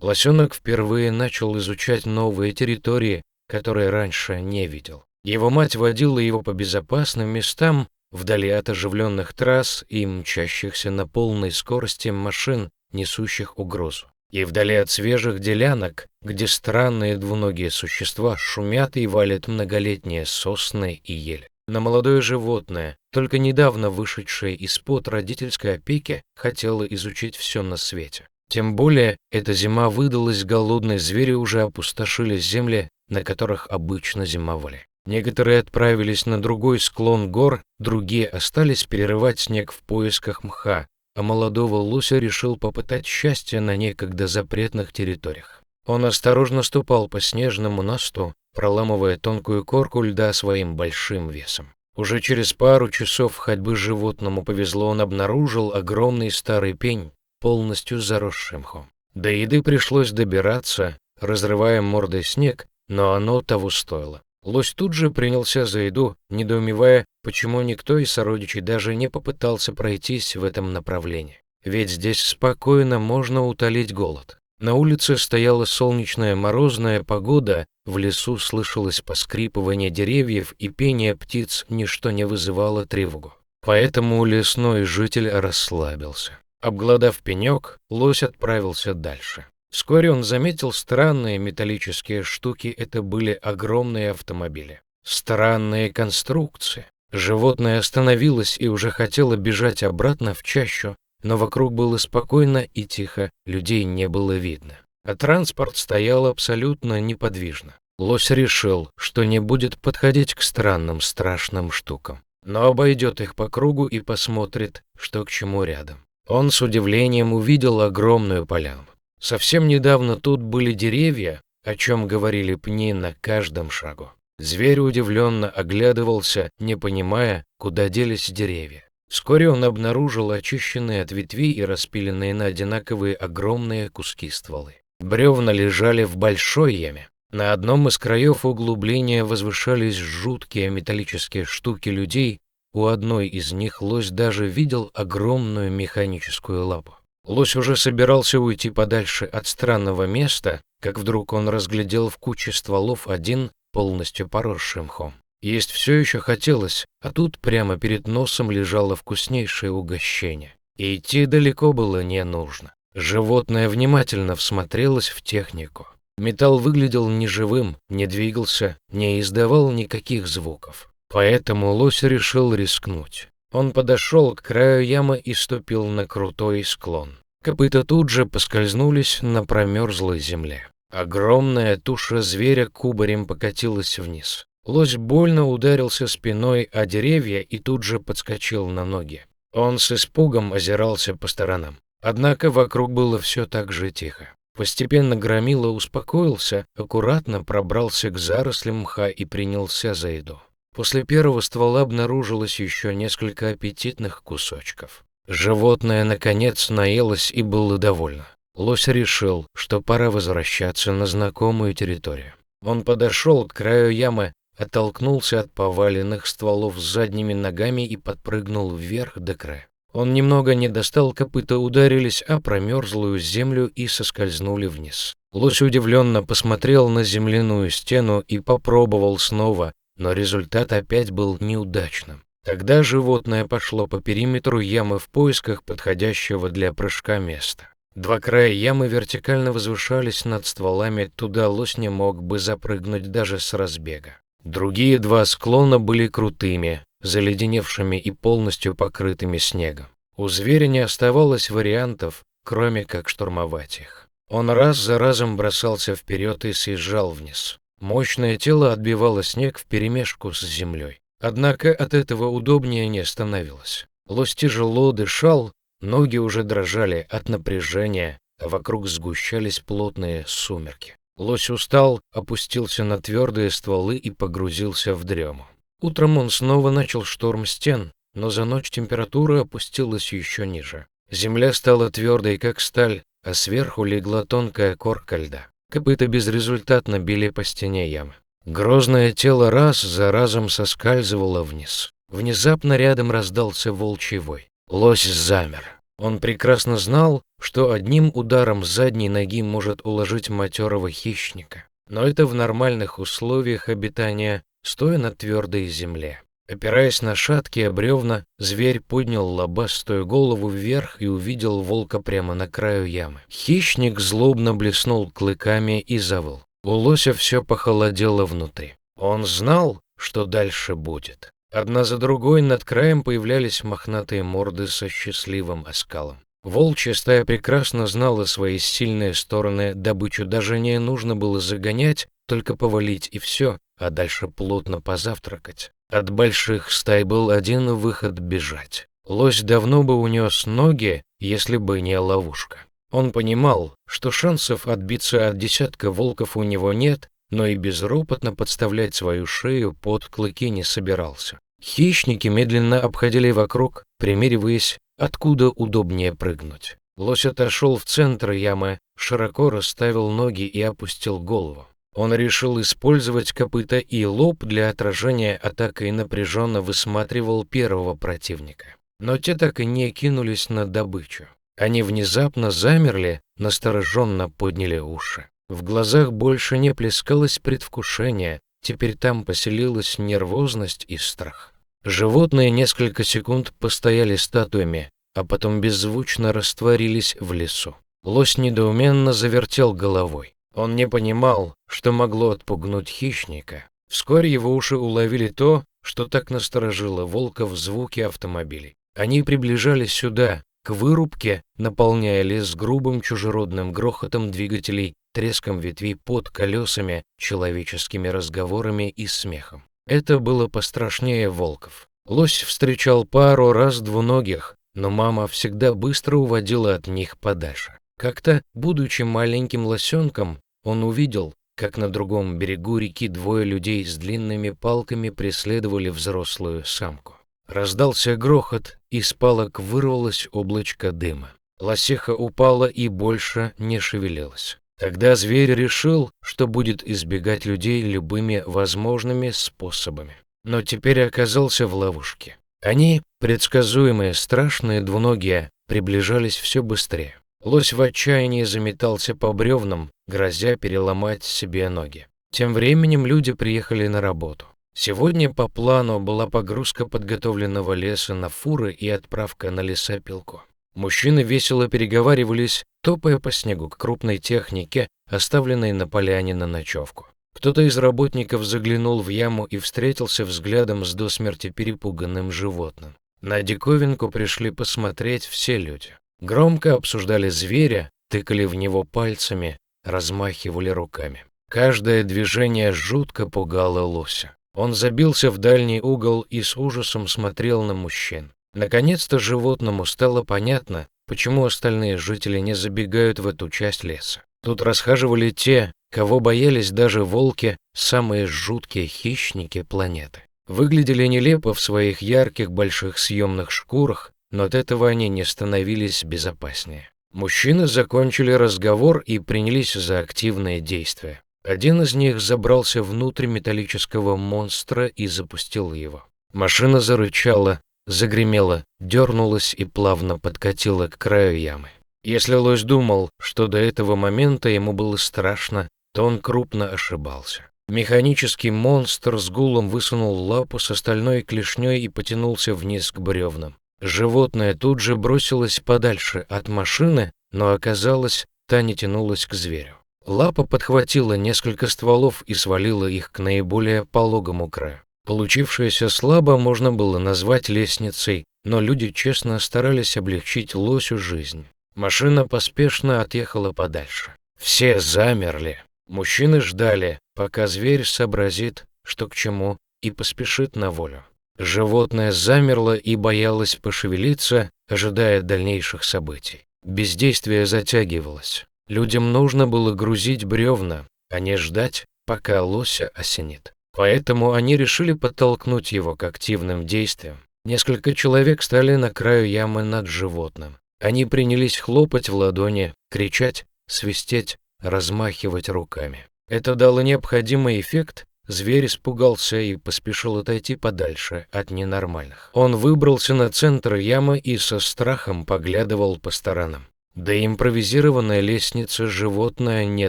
Лосенок впервые начал изучать новые территории, которые раньше не видел. Его мать водила его по безопасным местам, вдали от оживленных трасс и мчащихся на полной скорости машин, несущих угрозу. И вдали от свежих делянок, где странные двуногие существа шумят и валят многолетние сосны и ели. На молодое животное, только недавно вышедшее из-под родительской опеки, хотело изучить все на свете. Тем более, эта зима выдалась, голодные звери уже опустошили земли, на которых обычно зимовали. Некоторые отправились на другой склон гор, другие остались перерывать снег в поисках мха, а молодого лося решил попытать счастье на некогда запретных территориях. Он осторожно ступал по снежному насту, проламывая тонкую корку льда своим большим весом. Уже через пару часов ходьбы животному повезло, он обнаружил огромный старый пень, полностью заросший мхом. До еды пришлось добираться, разрывая мордой снег, но оно того стоило. Лось тут же принялся за еду, недоумевая, почему никто из сородичей даже не попытался пройтись в этом направлении. Ведь здесь спокойно можно утолить голод. На улице стояла солнечная морозная погода, в лесу слышалось поскрипывание деревьев и пение птиц, ничто не вызывало тревогу. Поэтому лесной житель расслабился. Обглодав пенек, лось отправился дальше. Вскоре он заметил странные металлические штуки, это были огромные автомобили. Странные конструкции. Животное остановилось и уже хотело бежать обратно в чащу, но вокруг было спокойно и тихо, людей не было видно. А транспорт стоял абсолютно неподвижно. Лось решил, что не будет подходить к странным страшным штукам, но обойдет их по кругу и посмотрит, что к чему рядом. Он с удивлением увидел огромную поляну. Совсем недавно тут были деревья, о чем говорили пни на каждом шагу. Зверь удивленно оглядывался, не понимая, куда делись деревья. Вскоре он обнаружил очищенные от ветвей и распиленные на одинаковые огромные куски стволы. Бревна лежали в большой яме. На одном из краев углубления возвышались жуткие металлические штуки людей. У одной из них лось даже видел огромную механическую лапу. Лось уже собирался уйти подальше от странного места, как вдруг он разглядел в куче стволов один, полностью поросший мхом. Есть все еще хотелось, а тут прямо перед носом лежало вкуснейшее угощение. И идти далеко было не нужно. Животное внимательно всмотрелось в технику. Металл выглядел неживым, не двигался, не издавал никаких звуков. Поэтому лось решил рискнуть. Он подошел к краю ямы и ступил на крутой склон. Копыта тут же поскользнулись на промерзлой земле. Огромная туша зверя кубарем покатилась вниз. Лось больно ударился спиной о деревья и тут же подскочил на ноги. Он с испугом озирался по сторонам. Однако вокруг было все так же тихо. Постепенно громила успокоился, аккуратно пробрался к зарослям мха и принялся за еду. После первого ствола обнаружилось еще несколько аппетитных кусочков. Животное, наконец, наелось и было довольно. Лось решил, что пора возвращаться на знакомую территорию. Он подошел к краю ямы, оттолкнулся от поваленных стволов с задними ногами и подпрыгнул вверх до края. Он немного не достал, копыта ударились о промерзлую землю и соскользнули вниз. Лось удивленно посмотрел на земляную стену и попробовал снова, но результат опять был неудачным. Тогда животное пошло по периметру ямы в поисках подходящего для прыжка места. Два края ямы вертикально возвышались над стволами, туда лось не мог бы запрыгнуть даже с разбега. Другие два склона были крутыми, заледеневшими и полностью покрытыми снегом. У зверя не оставалось вариантов, кроме как штурмовать их. Он раз за разом бросался вперед и съезжал вниз. Мощное тело отбивало снег вперемешку с землей. Однако от этого удобнее не становилось. Лось тяжело дышал, ноги уже дрожали от напряжения, а вокруг сгущались плотные сумерки. Лось устал, опустился на твердые стволы и погрузился в дрему. Утром он снова начал штурм стен, но за ночь температура опустилась еще ниже. Земля стала твердой, как сталь, а сверху легла тонкая корка льда. Копыта безрезультатно били по стене ямы. Грозное тело раз за разом соскальзывало вниз. Внезапно рядом раздался волчий вой. Лось замер. Он прекрасно знал, что одним ударом задней ноги может уложить матерого хищника. Но это в нормальных условиях обитания, стоя на твердой земле. Опираясь на шаткие бревна, зверь поднял лобастую голову вверх и увидел волка прямо на краю ямы. Хищник злобно блеснул клыками и завыл. У лося все похолодело внутри. Он знал, что дальше будет. Одна за другой над краем появлялись мохнатые морды со счастливым оскалом. Волчья стая прекрасно знала свои сильные стороны, добычу даже не нужно было загонять, только повалить и все, а дальше плотно позавтракать. От больших стай был один выход — бежать. Лось давно бы унес ноги, если бы не ловушка. Он понимал, что шансов отбиться от десятка волков у него нет, но и безропотно подставлять свою шею под клыки не собирался. Хищники медленно обходили вокруг, примериваясь, откуда удобнее прыгнуть. Лось отошел в центр ямы, широко расставил ноги и опустил голову. Он решил использовать копыта и лоб для отражения атаки и напряженно высматривал первого противника. Но те так и не кинулись на добычу. Они внезапно замерли, настороженно подняли уши. В глазах больше не плескалось предвкушение, теперь там поселилась нервозность и страх. Животные несколько секунд постояли статуями, а потом беззвучно растворились в лесу. Лось недоуменно завертел головой. Он не понимал, что могло отпугнуть хищника. Вскоре его уши уловили то, что так насторожило волка в звуке автомобилей. Они приближались сюда, к вырубке, наполняя лес грубым чужеродным грохотом двигателей, треском ветвей под колесами, человеческими разговорами и смехом. Это было пострашнее волков. Лось встречал пару раз двуногих, но мама всегда быстро уводила от них подальше. Как-то, будучи маленьким лосенком, он увидел, как на другом берегу реки двое людей с длинными палками преследовали взрослую самку. Раздался грохот, из палок вырвалось облачко дыма. Лосиха упала и больше не шевелилась. Тогда зверь решил, что будет избегать людей любыми возможными способами. Но теперь оказался в ловушке. Они, предсказуемые, страшные двуногие, приближались все быстрее. Лось в отчаянии заметался по бревнам, грозя переломать себе ноги. Тем временем люди приехали на работу. Сегодня по плану была погрузка подготовленного леса на фуры и отправка на лесопилку. Мужчины весело переговаривались, топая по снегу к крупной технике, оставленной на поляне на ночевку. Кто-то из работников заглянул в яму и встретился взглядом с до смерти перепуганным животным. На диковинку пришли посмотреть все люди. Громко обсуждали зверя, тыкали в него пальцами, размахивали руками. Каждое движение жутко пугало лося. Он забился в дальний угол и с ужасом смотрел на мужчин. Наконец-то животному стало понятно, почему остальные жители не забегают в эту часть леса. Тут расхаживали те, кого боялись даже волки, самые жуткие хищники планеты. Выглядели нелепо в своих ярких больших съемных шкурах, но от этого они не становились безопаснее. Мужчины закончили разговор и принялись за активные действия. Один из них забрался внутрь металлического монстра и запустил его. Машина зарычала, загремела, дернулась и плавно подкатила к краю ямы. Если лось думал, что до этого момента ему было страшно, то он крупно ошибался. Механический монстр с гулом высунул лапу с остальной клешней и потянулся вниз к бревнам. Животное тут же бросилось подальше от машины, но оказалось, та не тянулась к зверю. Лапа подхватила несколько стволов и свалила их к наиболее пологому краю. Получившееся слабо можно было назвать лестницей, но люди честно старались облегчить лосю жизнь. Машина поспешно отъехала подальше. Все замерли. Мужчины ждали, пока зверь сообразит, что к чему, и поспешит на волю. Животное замерло и боялось пошевелиться, ожидая дальнейших событий. Бездействие затягивалось. Людям нужно было грузить бревна, а не ждать, пока лося осенит. Поэтому они решили подтолкнуть его к активным действиям. Несколько человек стали на краю ямы над животным. Они принялись хлопать в ладони, кричать, свистеть, размахивать руками. Это дало необходимый эффект, зверь испугался и поспешил отойти подальше от ненормальных. Он выбрался на центр ямы и со страхом поглядывал по сторонам. До импровизированной лестницы животное не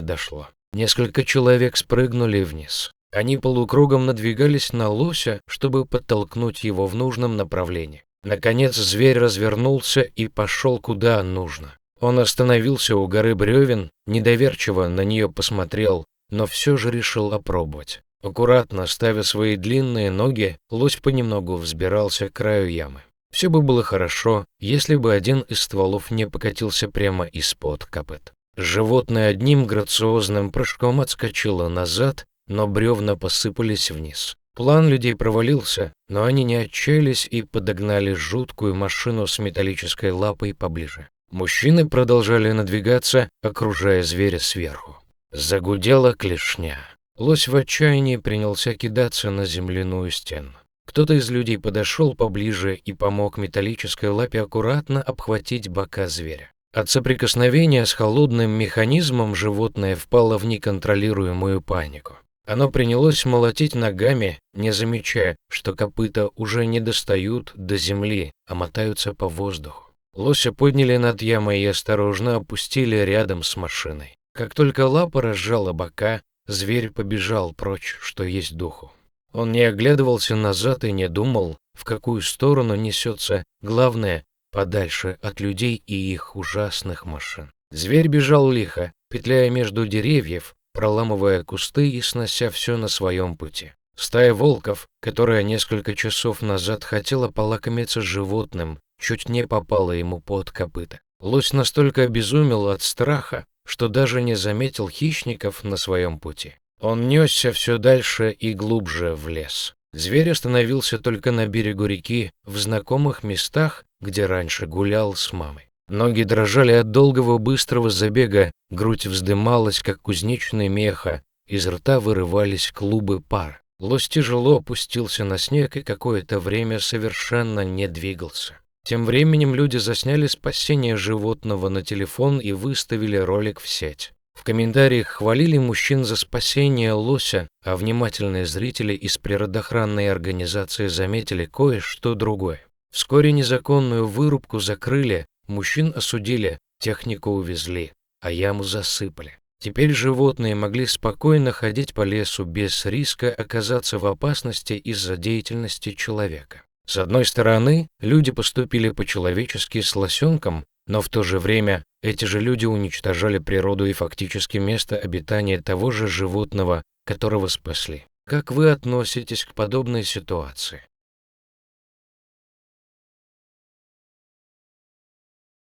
дошло. Несколько человек спрыгнули вниз. Они полукругом надвигались на лося, чтобы подтолкнуть его в нужном направлении. Наконец зверь развернулся и пошел куда нужно. Он остановился у горы бревен, недоверчиво на нее посмотрел, но все же решил опробовать. Аккуратно ставя свои длинные ноги, лось понемногу взбирался к краю ямы. Все бы было хорошо, если бы один из стволов не покатился прямо из-под копыт. Животное одним грациозным прыжком отскочило назад, но бревна посыпались вниз. План людей провалился, но они не отчаялись и подогнали жуткую машину с металлической лапой поближе. Мужчины продолжали надвигаться, окружая зверя сверху. Загудела клешня. Лось в отчаянии принялся кидаться на земляную стену. Кто-то из людей подошел поближе и помог металлической лапе аккуратно обхватить бока зверя. От соприкосновения с холодным механизмом животное впало в неконтролируемую панику. Оно принялось молотить ногами, не замечая, что копыта уже не достают до земли, а мотаются по воздуху. Лося подняли над ямой и осторожно опустили рядом с машиной. Как только лапа разжала бока, зверь побежал прочь, что есть духу. Он не оглядывался назад и не думал, в какую сторону несется, главное, подальше от людей и их ужасных машин. Зверь бежал лихо, петляя между деревьев, проламывая кусты и снося все на своем пути. Стая волков, которая несколько часов назад хотела полакомиться животным, чуть не попала ему под копыта. Лось настолько обезумел от страха, что даже не заметил хищников на своем пути. Он несся все дальше и глубже в лес. Зверь остановился только на берегу реки, в знакомых местах, где раньше гулял с мамой. Ноги дрожали от долгого быстрого забега, грудь вздымалась, как кузнечные меха, из рта вырывались клубы пара. Лось тяжело опустился на снег и какое-то время совершенно не двигался. Тем временем люди засняли спасение животного на телефон и выставили ролик в сеть. В комментариях хвалили мужчин за спасение лося, а внимательные зрители из природоохранной организации заметили кое-что другое. Вскоре незаконную вырубку закрыли, мужчин осудили, технику увезли, а яму засыпали. Теперь животные могли спокойно ходить по лесу без риска оказаться в опасности из-за деятельности человека. С одной стороны, люди поступили по-человечески с лосенком, но в то же время эти же люди уничтожали природу и фактически место обитания того же животного, которого спасли. Как вы относитесь к подобной ситуации?